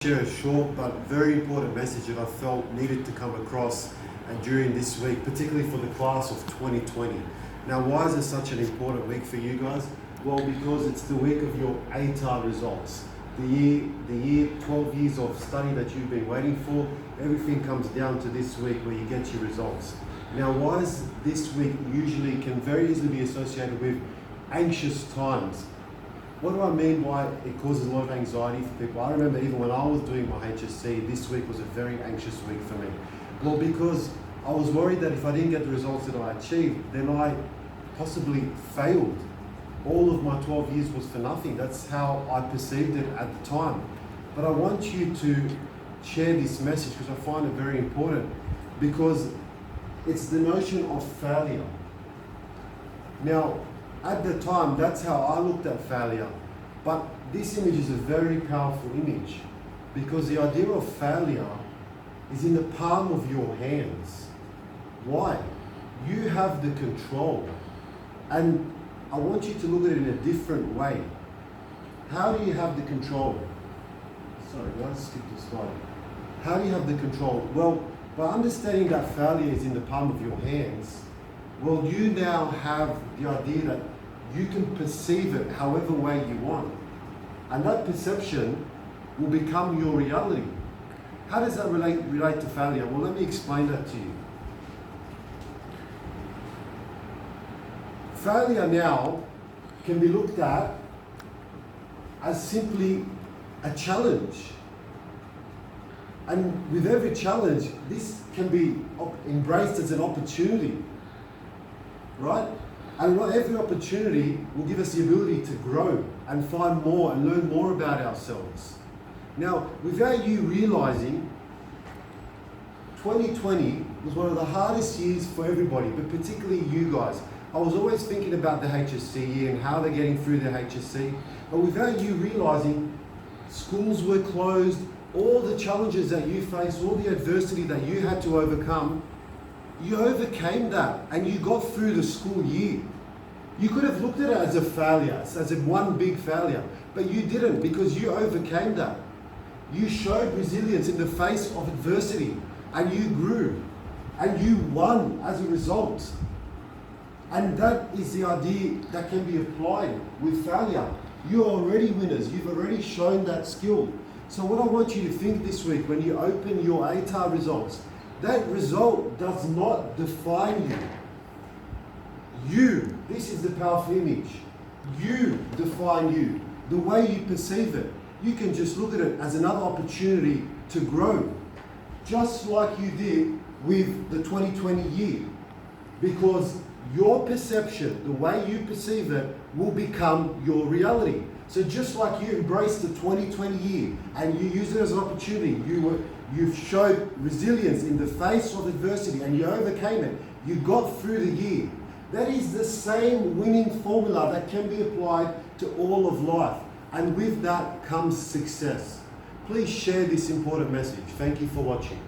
Share a short but very important message that I felt needed to come across during this week, particularly for the class of 2020. Now, why is it such an important week for you guys? Well, because it's the week of your ATAR results. The year 12 years of study that you've been waiting for, everything comes down to this week where you get your results. Now, why is this week usually can very easily be associated with anxious times? What do I mean by it causes a lot of anxiety for people? I remember even when I was doing my HSC, this week was a very anxious week for me. Well, because I was worried that if I didn't get the results that I achieved, then I possibly failed. All of my 12 years was for nothing. That's how I perceived it at the time. But I want you to share this message because I find it very important, because it's the notion of failure. Now, at the time, that's how I looked at failure. But this image is a very powerful image, because the idea of failure is in the palm of your hands. Why? You have the control. And I want you to look at it in a different way. How do you have the control? Sorry, did I skip the slide? How do you have the control? Well, by understanding that failure is in the palm of your hands, well, you now have the idea that you can perceive it however way you want. And that perception will become your reality. How does that relate to failure? Well, let me explain that to you. Failure now can be looked at as simply a challenge. And with every challenge, this can be embraced as an opportunity. Right? And every opportunity will give us the ability to grow and find more and learn more about ourselves. Now, without you realizing, 2020 was one of the hardest years for everybody, but particularly you guys. I was always thinking about the HSC year and how they're getting through their HSC, but without you realizing, schools were closed, all the challenges that you faced, all the adversity that you had to overcome, you overcame that and you got through the school year. You could have looked at it as a failure, as a one big failure, but you didn't, because you overcame that. You showed resilience in the face of adversity, and you grew and you won as a result. And that is the idea that can be applied with failure. You're already winners. You've already shown that skill. So what I want you to think this week when you open your ATAR results, that result does not define you. This is the powerful image. You define you. The way you perceive it. You can just look at it as another opportunity to grow. Just like you did with the 2020 year. Because your perception, the way you perceive it, will become your reality. So just like you embraced the 2020 year and you used it as an opportunity, you showed resilience in the face of adversity and you overcame it. You got through the year. That is the same winning formula that can be applied to all of life. And with that comes success. Please share this important message. Thank you for watching.